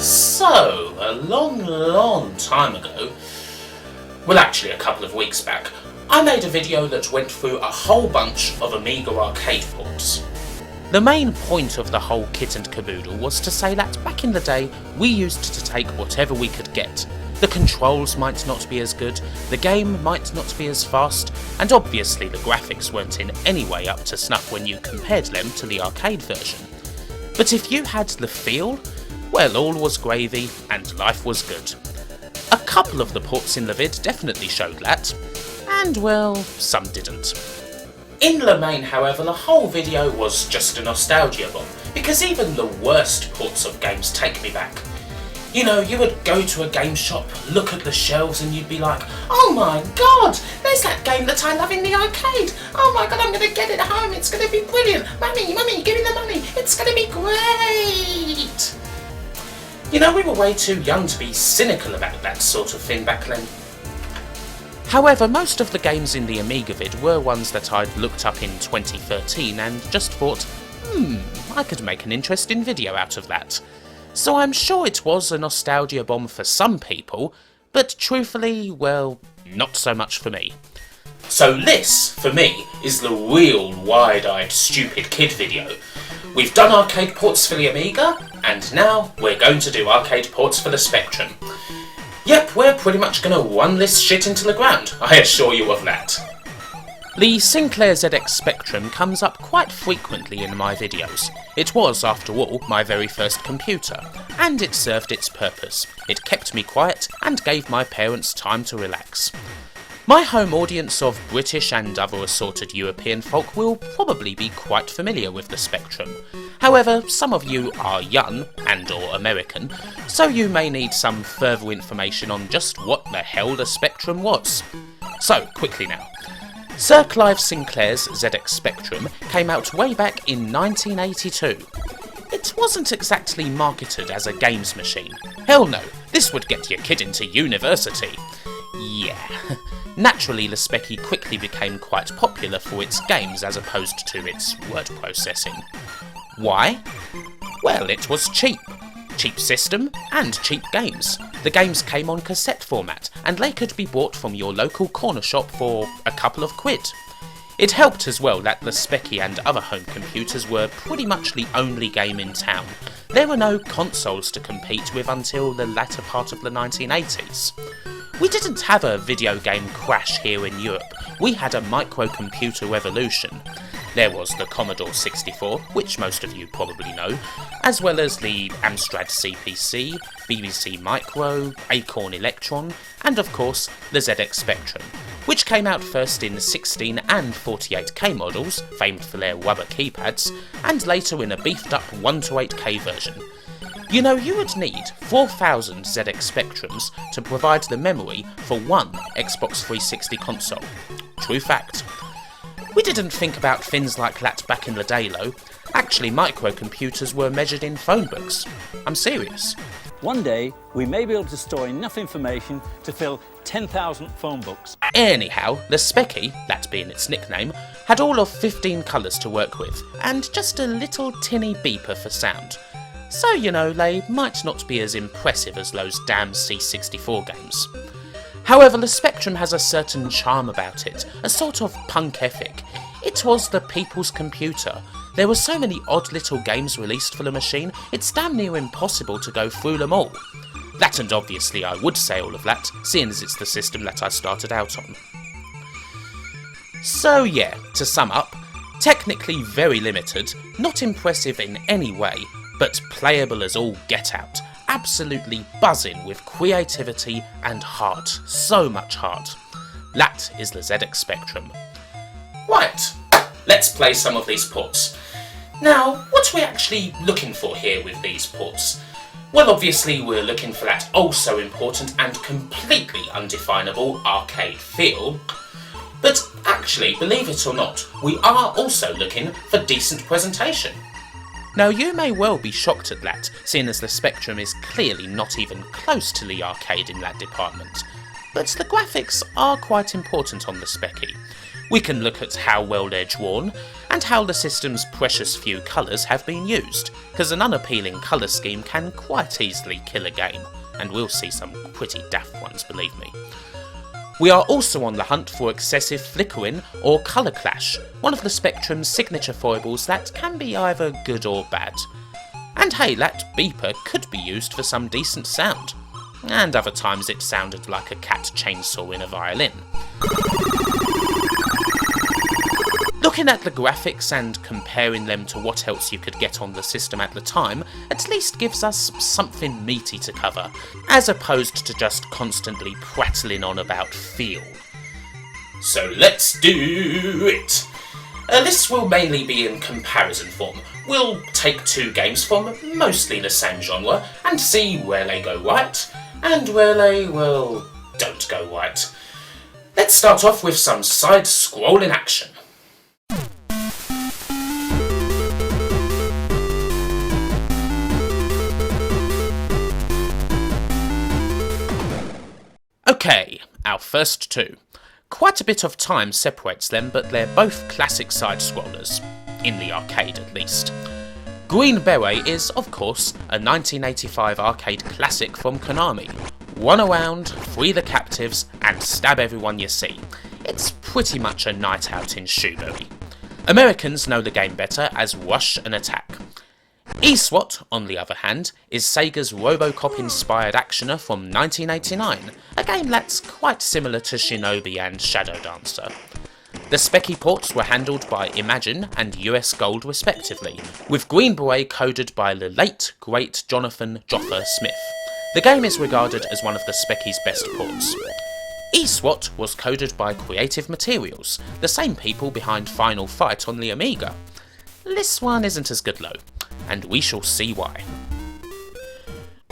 So, a long time ago, well actually a couple of weeks back, I made a video that went through a whole bunch of Amiga arcade ports. The main point of the whole kit and caboodle was to say that back in the day we used to take whatever we could get. The controls might not be as good, the game might not be as fast, and obviously the graphics weren't in any way up to snuff when you compared them to the arcade version. But if you had the feel, well, all was gravy and life was good. A couple of the ports in the vid definitely showed that, and well, some didn't. In the main, however, the whole video was just a nostalgia bomb, because even the worst ports of games take me back. You know, you would go to a game shop, look at the shelves, and you'd be like, oh my god, there's that game that I love in the arcade. Oh my god, I'm going to get it home, it's going to be brilliant. Mummy, give me the money, it's going to be great. You know, we were way too young to be cynical about that sort of thing back then. However, most of the games in the Amiga vid were ones that I'd looked up in 2013 and just thought, I could make an interesting video out of that. So I'm sure it was a nostalgia bomb for some people, but truthfully, well, not so much for me. So this, for me, is the real wide-eyed stupid kid video. We've done arcade ports for the Amiga, and now we're going to do arcade ports for the Spectrum. Yep, we're pretty much going to run this shit into the ground, I assure you of that. The Sinclair ZX Spectrum comes up quite frequently in my videos. It was, after all, my very first computer, and it served its purpose. It kept me quiet and gave my parents time to relax. My home audience of British and other assorted European folk will probably be quite familiar with the Spectrum. However, some of you are young and/or American, so you may need some further information on just what the hell the Spectrum was. So, quickly now. Sir Clive Sinclair's ZX Spectrum came out way back in 1982. It wasn't exactly marketed as a games machine. Hell no, this would get your kid into university. Yeah. Naturally, the Speccy quickly became quite popular for its games as opposed to its word processing. Why? Well, it was cheap. Cheap system and cheap games. The games came on cassette format and they could be bought from your local corner shop for a couple of quid. It helped as well that the Speccy and other home computers were pretty much the only game in town. There were no consoles to compete with until the latter part of the 1980s. We didn't have a video game crash here in Europe, we had a microcomputer revolution. There was the Commodore 64, which most of you probably know, as well as the Amstrad CPC, BBC Micro, Acorn Electron, and of course the ZX Spectrum, which came out first in 16 and 48K models, famed for their rubber keypads, and later in a beefed up 1-8K version. You know, you would need 4,000 ZX Spectrums to provide the memory for one Xbox 360 console. True fact. We didn't think about things like that back in the day though. Actually, microcomputers were measured in phone books. I'm serious. One day, we may be able to store enough information to fill 10,000 phone books. Anyhow, the Speccy, that being its nickname, had all of 15 colours to work with, and just a little tinny beeper for sound. So, you know, they might not be as impressive as those damn C64 games. However, the Spectrum has a certain charm about it, a sort of punk ethic. It was the people's computer. There were so many odd little games released for the machine, it's damn near impossible to go through them all. That, and obviously I would say all of that, seeing as it's the system that I started out on. So yeah, to sum up, technically very limited, not impressive in any way, but playable as all get out. Absolutely buzzing with creativity and heart. So much heart. That is the ZX Spectrum. Right, let's play some of these ports. Now, what are we actually looking for here with these ports? Well, obviously we're looking for that also important and completely undefinable arcade feel. But actually, believe it or not, we are also looking for decent presentation. Now, you may well be shocked at that, seeing as the Spectrum is clearly not even close to the arcade in that department. But the graphics are quite important on the Speccy. We can look at how well they're drawn, and how the system's precious few colours have been used, because an unappealing colour scheme can quite easily kill a game, and we'll see some pretty daft ones, believe me. We are also on the hunt for excessive flickering or colour clash, one of the Spectrum's signature foibles that can be either good or bad. And hey, that beeper could be used for some decent sound, and other times it sounded like a cat chainsaw in a violin. Looking at the graphics and comparing them to what else you could get on the system at the time at least gives us something meaty to cover, as opposed to just constantly prattling on about feel. So let's do it! This will mainly be in comparison form. We'll take two games from mostly the same genre and see where they go right and where they, well, don't go right. Let's start off with some side-scrolling action. Okay, our first two. Quite a bit of time separates them, but they're both classic side-scrollers, in the arcade at least. Green Beret is, of course, a 1985 arcade classic from Konami. Run around, free the captives, and stab everyone you see. It's pretty much a night out in Shoebury. Americans know the game better as Rush and Attack. E-SWAT, on the other hand, is Sega's Robocop-inspired actioner from 1989, a game that's quite similar to Shinobi and Shadow Dancer. The Speccy ports were handled by Imagine and US Gold respectively, with Green Beret coded by the late, great Jonathan Joffer Smith. The game is regarded as one of the Speccy's best ports. E-SWAT was coded by Creative Materials, the same people behind Final Fight on the Amiga. This one isn't as good though, and we shall see why.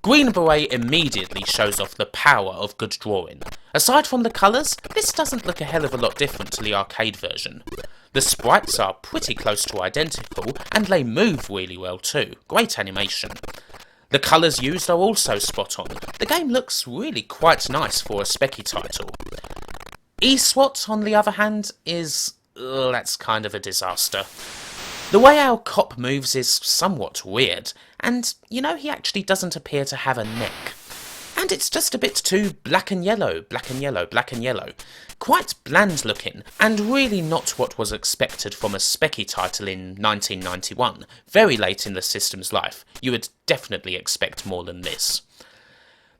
Green Beret immediately shows off the power of good drawing. Aside from the colours, this doesn't look a hell of a lot different to the arcade version. The sprites are pretty close to identical, and they move really well too. Great animation. The colours used are also spot on. The game looks really quite nice for a Speccy title. E-SWAT, on the other hand, is... that's kind of a disaster. The way our cop moves is somewhat weird, and you know he actually doesn't appear to have a neck. And it's just a bit too black and yellow, black and yellow, black and yellow. Quite bland looking, and really not what was expected from a Speccy title in 1991, very late in the system's life. You would definitely expect more than this.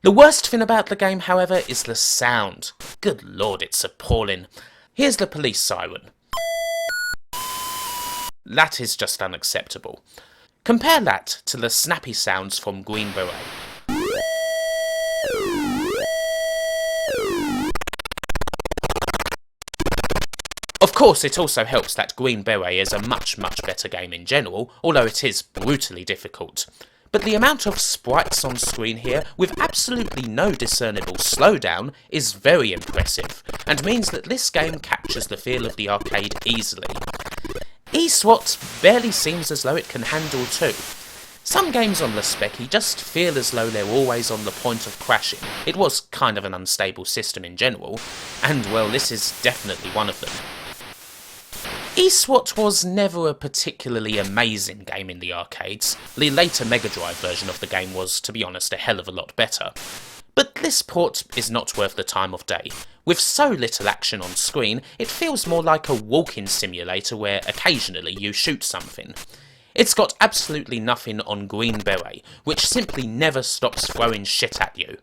The worst thing about the game, however, is the sound. Good lord, it's appalling. Here's the police siren. That is just unacceptable. Compare that to the snappy sounds from Green Beret. Of course, it also helps that Green Beret is a much better game in general, although it is brutally difficult. But the amount of sprites on screen here, with absolutely no discernible slowdown, is very impressive, and means that this game captures the feel of the arcade easily. E-SWAT barely seems as though it can handle too. Some games on the Speccy just feel as though they're always on the point of crashing. It was kind of an unstable system in general, and well, this is definitely one of them. E-SWAT was never a particularly amazing game in the arcades. The later Mega Drive version of the game was, to be honest, a hell of a lot better. But this port is not worth the time of day. With so little action on screen, it feels more like a walking simulator where occasionally you shoot something. It's got absolutely nothing on Green Beret, which simply never stops throwing shit at you.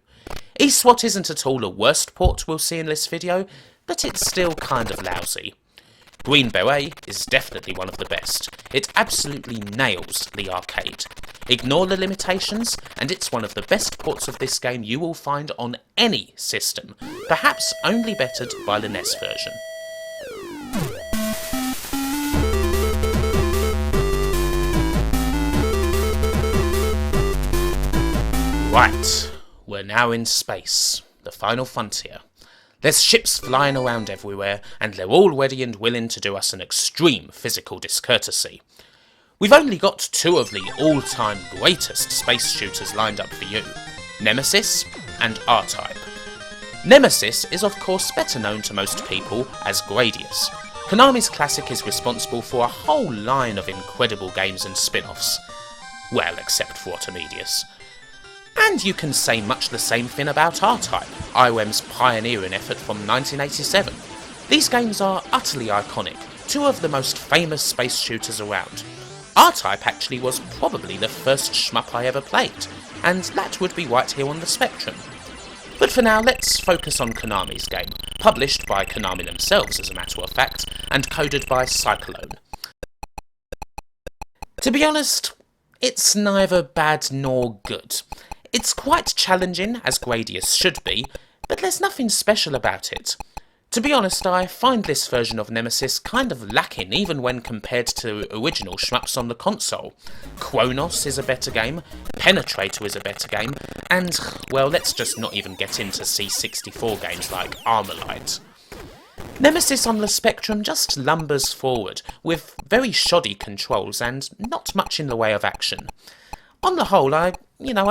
E-SWAT isn't at all the worst port we'll see in this video, but it's still kind of lousy. Green Beret is definitely one of the best. It absolutely nails the arcade. Ignore the limitations, and it's one of the best ports of this game you will find on any system, perhaps only bettered by the NES version. Right, we're now in space, the final frontier. There's ships flying around everywhere, and they're all ready and willing to do us an extreme physical discourtesy. We've only got two of the all-time greatest space shooters lined up for you, Nemesis and R-Type. Nemesis is of course better known to most people as Gradius, Konami's Classic is responsible for a whole line of incredible games and spin-offs. Well, except for Artemidius. And you can say much the same thing about R-Type, IOM's pioneering effort from 1987. These games are utterly iconic, two of the most famous space shooters around. R-Type actually was probably the first shmup I ever played, and that would be right here on the Spectrum. But for now, let's focus on Konami's game, published by Konami themselves as a matter of fact, and coded by S.T.U.N. To be honest, it's neither bad nor good. It's quite challenging, as Gradius should be, but there's nothing special about it. To be honest, I find this version of Nemesis kind of lacking even when compared to original shmups on the console. Kronos is a better game, Penetrator is a better game, and, well, let's just not even get into C64 games like Armalite. Nemesis on the Spectrum just lumbers forward, with very shoddy controls and not much in the way of action. On the whole, I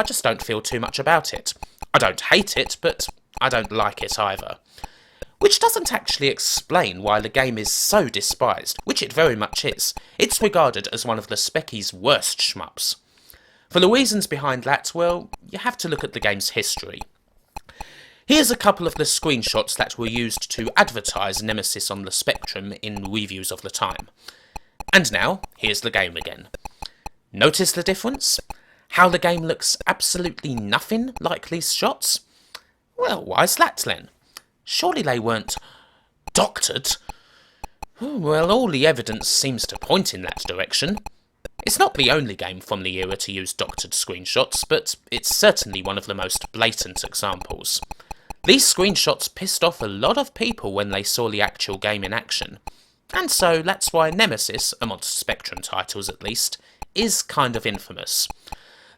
just don't feel too much about it. I don't hate it, but I don't like it either. Which doesn't actually explain why the game is so despised, which it very much is. It's regarded as one of the Specky's worst shmups. For the reasons behind that, well, you have to look at the game's history. Here's a couple of the screenshots that were used to advertise Nemesis on the Spectrum in reviews of the time. And now, here's the game again. Notice the difference? How the game looks absolutely nothing like these shots? Well, why's that then? Surely they weren't doctored? Well, all the evidence seems to point in that direction. It's not the only game from the era to use doctored screenshots, but it's certainly one of the most blatant examples. These screenshots pissed off a lot of people when they saw the actual game in action. And so that's why Nemesis, amongst Spectrum titles at least, is kind of infamous.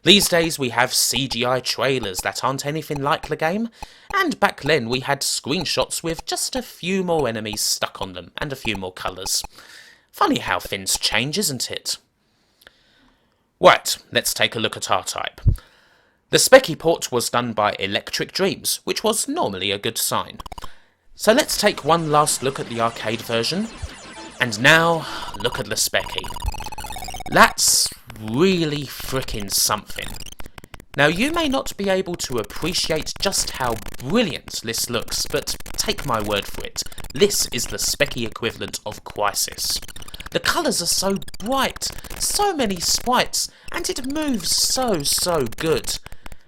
These days we have CGI trailers that aren't anything like the game, and back then we had screenshots with just a few more enemies stuck on them, and a few more colours. Funny how things change, isn't it? Right, let's take a look at R-Type. The Specky port was done by Electric Dreams, which was normally a good sign. So let's take one last look at the arcade version, and now look at the Specky. That's really frickin' something. Now you may not be able to appreciate just how brilliant this looks, but take my word for it, this is the Specky equivalent of Crisis. The colours are so bright, so many sprites, and it moves so good.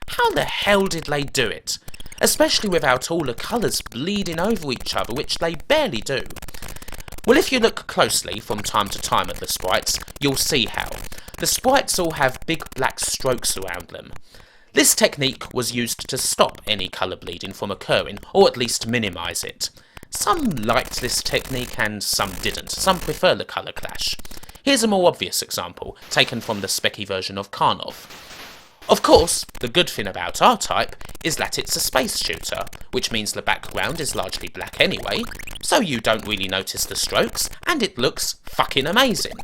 How the hell did they do it? Especially without all the colours bleeding over each other, which they barely do. Well, if you look closely from time to time at the sprites, you'll see how. The sprites all have big black strokes around them. This technique was used to stop any colour bleeding from occurring, or at least minimise it. Some liked this technique and some didn't. Some prefer the colour clash. Here's a more obvious example, taken from the Specky version of Karnov. Of course, the good thing about R-Type is that it's a space shooter, which means the background is largely black anyway, so you don't really notice the strokes, and it looks fucking amazing.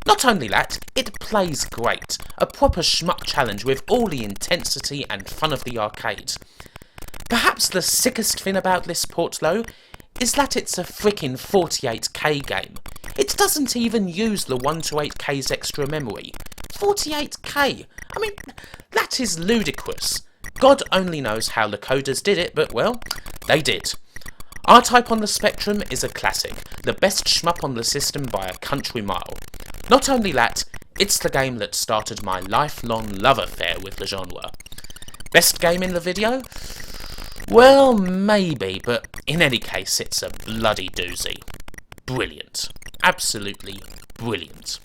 Not only that, it plays great, a proper shmup challenge with all the intensity and fun of the arcade. Perhaps the sickest thing about this port though, is that it's a frickin' 48K game. It doesn't even use the 128K's extra memory. 48K! I mean, that is ludicrous. God only knows how the coders did it, but well, they did. R-Type on the Spectrum is a classic, the best shmup on the system by a country mile. Not only that, it's the game that started my lifelong love affair with the genre. Best game in the video? Well, maybe, but in any case, it's a bloody doozy. Brilliant. Absolutely brilliant.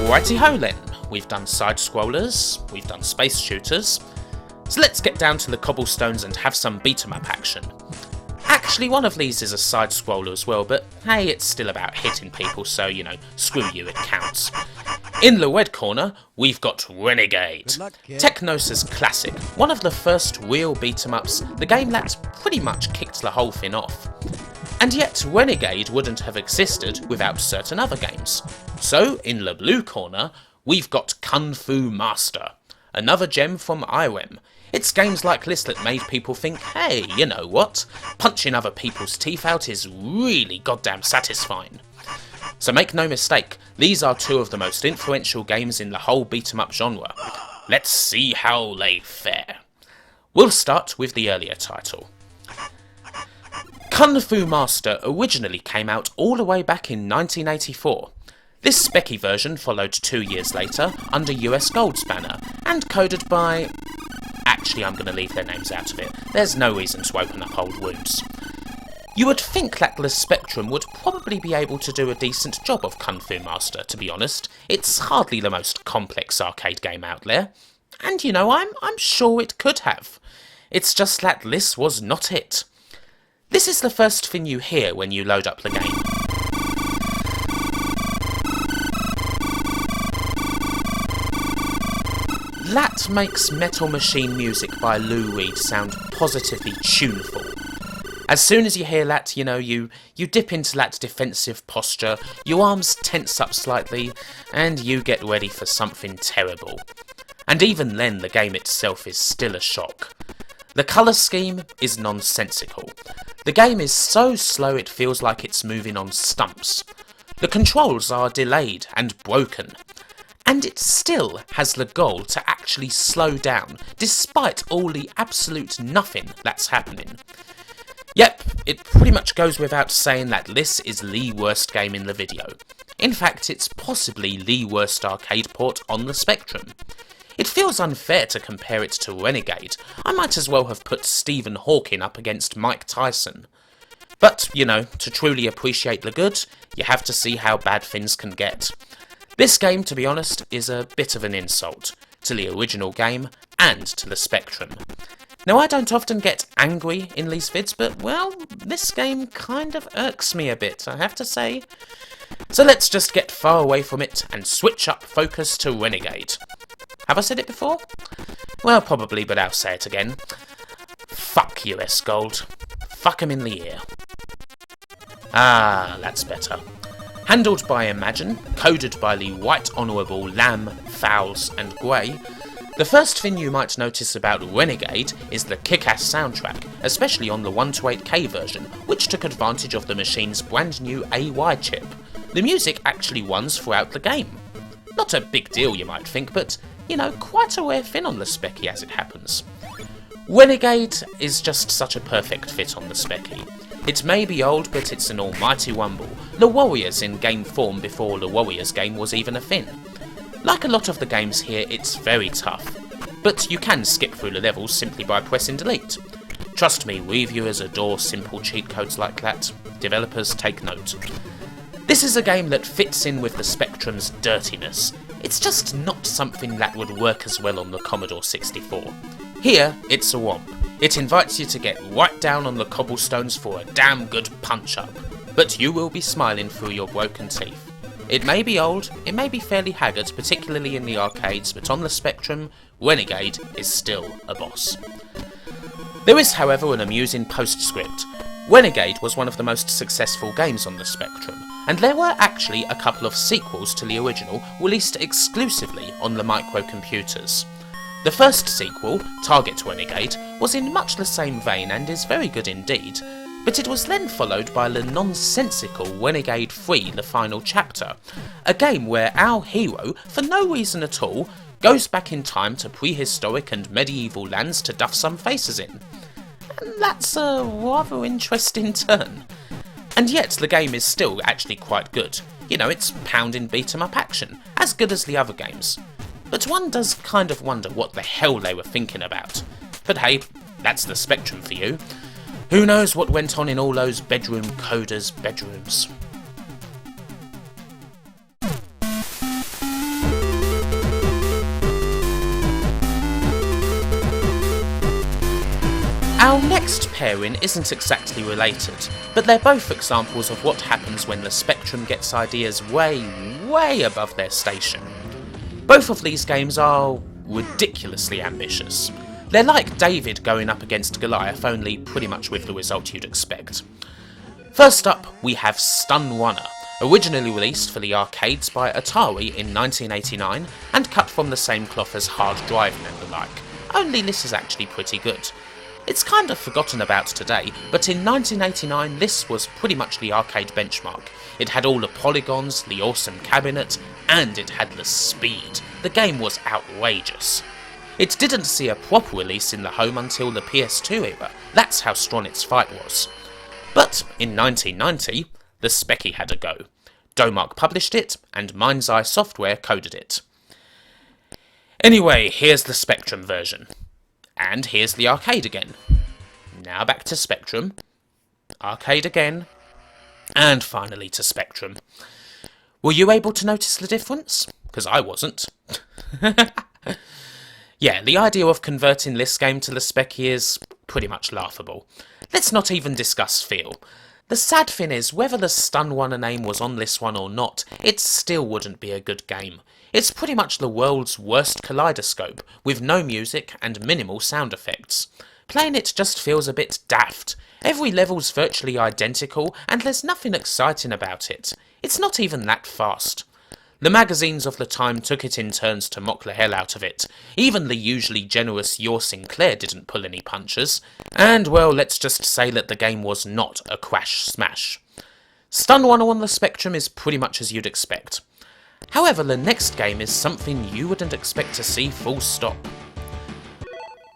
Righty-ho then, we've done side-scrollers, we've done space shooters, so let's get down to the cobblestones and have some beat-em-up action. Actually, one of these is a side-scroller as well, but hey, it's still about hitting people, so, you know, screw you, it counts. In the red corner, we've got Renegade, Technos' classic, one of the first real beat-em-ups, the game that pretty much kicked the whole thing off. And yet, Renegade wouldn't have existed without certain other games. So, in the blue corner, we've got Kung Fu Master, another gem from IWEM. It's games like this that made people think, hey, you know what? Punching other people's teeth out is really goddamn satisfying. So make no mistake, these are two of the most influential games in the whole beat-em-up genre. Let's see how they fare. We'll start with the earlier title. Kung Fu Master originally came out all the way back in 1984. This speccy version followed 2 years later under US Gold's banner, and coded by... Actually, I'm going to leave their names out of it. There's no reason to open up old wounds. You would think that the Spectrum would probably be able to do a decent job of Kung Fu Master, to be honest. It's hardly the most complex arcade game out there. And you know, I'm sure it could have. It's just that this was not it. This is the first thing you hear when you load up the game. That makes Metal Machine music by Lou Reed sound positively tuneful. As soon as you hear that, you know, you dip into that defensive posture, your arms tense up slightly, and you get ready for something terrible. And even then, the game itself is still a shock. The colour scheme is nonsensical. The game is so slow it feels like it's moving on stumps. The controls are delayed and broken. And it still has the goal to actually slow down, despite all the absolute nothing that's happening. Yep, it pretty much goes without saying that this is the worst game in the video. In fact, it's possibly the worst arcade port on the Spectrum. It feels unfair to compare it to Renegade. I might as well have put Stephen Hawking up against Mike Tyson. But, you know, to truly appreciate the good, you have to see how bad things can get. This game, to be honest, is a bit of an insult to the original game and to the Spectrum. Now, I don't often get angry in these vids, but, well, this game kind of irks me a bit, I have to say. So let's just get far away from it and switch up focus to Renegade. Have I said it before? Well, probably, but I'll say it again. Fuck US Gold. Fuck 'em in the ear. Ah, that's better. Handled by Imagine, coded by the Right Honourable Lamb, Fowles and Grey, the first thing you might notice about Renegade is the kick-ass soundtrack, especially on the 128K version, which took advantage of the machine's brand new AY chip. The music actually runs throughout the game. Not a big deal, you might think, but, you know, quite a rare thing on the Specky as it happens. Renegade is just such a perfect fit on the Specky. It may be old, but it's an almighty wumble. The Warriors in game form before the Warriors game was even a thing. Like a lot of the games here, it's very tough, but you can skip through the levels simply by pressing delete. Trust me, reviewers adore simple cheat codes like that. Developers take note. This is a game that fits in with the Spectrum's dirtiness. It's just not something that would work as well on the Commodore 64. Here, it's a womp. It invites you to get right down on the cobblestones for a damn good punch-up, but you will be smiling through your broken teeth. It may be old, it may be fairly haggard, particularly in the arcades, but on the Spectrum, Renegade is still a boss. There is, however, an amusing postscript. Renegade was one of the most successful games on the Spectrum, and there were actually a couple of sequels to the original released exclusively on the microcomputers. The first sequel, Target Renegade, was in much the same vein and is very good indeed, but it was then followed by the nonsensical Renegade 3 The Final Chapter, a game where our hero, for no reason at all, goes back in time to prehistoric and medieval lands to duff some faces in. And that's a rather interesting turn. And yet the game is still actually quite good. You know, it's pounding beat-em-up action, as good as the other games. But one does kind of wonder what the hell they were thinking about. But hey, that's the Spectrum for you. Who knows what went on in all those bedroom coders' bedrooms. Our next pairing isn't exactly related, but they're both examples of what happens when the Spectrum gets ideas way above their station. Both of these games are ridiculously ambitious. They're like David going up against Goliath, only pretty much with the result you'd expect. First up, we have S.T.U.N, Originally released for the arcades by Atari in 1989 and cut from the same cloth as hard driving and the like, only this is actually pretty good. It's kind of forgotten about today, but in 1989 this was pretty much the arcade benchmark. It had all the polygons, the awesome cabinet, and it had the speed. The game was outrageous. It didn't see a proper release in the home until the PS2 era, that's how strong its fight was. But in 1990, the SFII had a go. Domark published it, and Mind's Eye Software coded it. Anyway, here's the Spectrum version. And here's the arcade again. Now back to Spectrum. Arcade again. And finally to Spectrum. Were you able to notice the difference? Because I wasn't. Yeah, the idea of converting this game to the SFII is pretty much laughable. Let's not even discuss feel. The sad thing is, whether the S.T.U.N. name was on this one or not, it still wouldn't be a good game. It's pretty much the world's worst kaleidoscope, with no music and minimal sound effects. Playing it just feels a bit daft. Every level's virtually identical, and there's nothing exciting about it. It's not even that fast. The magazines of the time took it in turns to mock the hell out of it. Even the usually generous Your Sinclair didn't pull any punches. And, well, let's just say that the game was not a crash smash. S.T.U.N. on the Spectrum is pretty much as you'd expect. However, the next game is something you wouldn't expect to see full stop.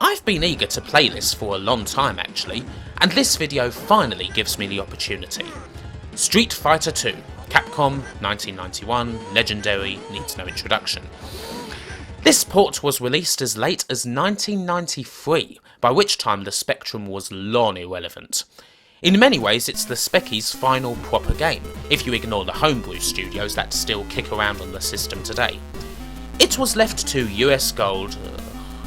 I've been eager to play this for a long time actually, and this video finally gives me the opportunity. Street Fighter II. Capcom, 1991, legendary, needs no introduction. This port was released as late as 1993, by which time the Spectrum was long irrelevant. In many ways it's the SFII's final proper game, if you ignore the homebrew studios that still kick around on the system today. It was left to US Gold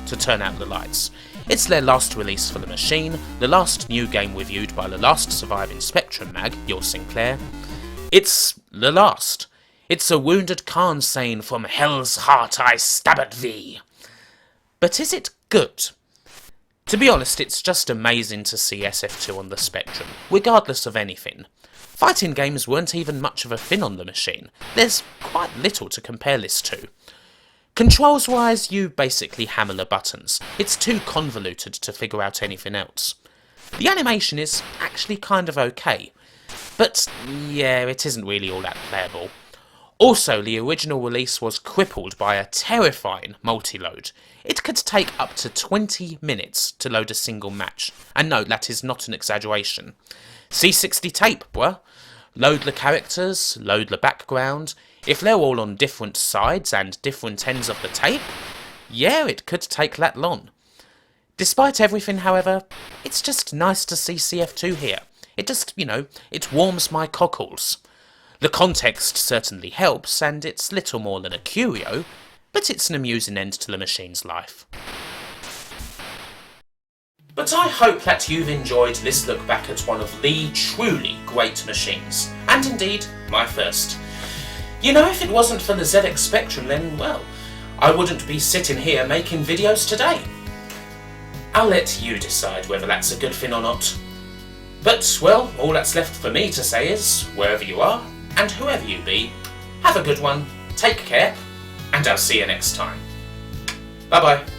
to turn out the lights. It's their last release for the machine, the last new game reviewed by the last surviving Spectrum mag, Your Sinclair. It's the last. It's a wounded Khan saying, "From hell's heart I stab at thee." But is it good? To be honest, it's just amazing to see SF2 on the Spectrum, regardless of anything. Fighting games weren't even much of a thing on the machine. There's quite little to compare this to. Controls-wise, you basically hammer the buttons. It's too convoluted to figure out anything else. The animation is actually kind of okay. But, yeah, it isn't really all that playable. Also, the original release was crippled by a terrifying multi-load. It could take up to 20 minutes to load a single match. And no, that is not an exaggeration. C60 tape, bruh. Load the characters, load the background. If they're all on different sides and different ends of the tape, yeah, it could take that long. Despite everything, however, it's just nice to see CF2 here. It just, it warms my cockles. The context certainly helps, and it's little more than a curio, but it's an amusing end to the machine's life. But I hope that you've enjoyed this look back at one of the truly great machines, and indeed, my first. If it wasn't for the ZX Spectrum, then, well, I wouldn't be sitting here making videos today. I'll let you decide whether that's a good thing or not. But, well, all that's left for me to say is, wherever you are, and whoever you be, have a good one, take care, and I'll see you next time. Bye bye.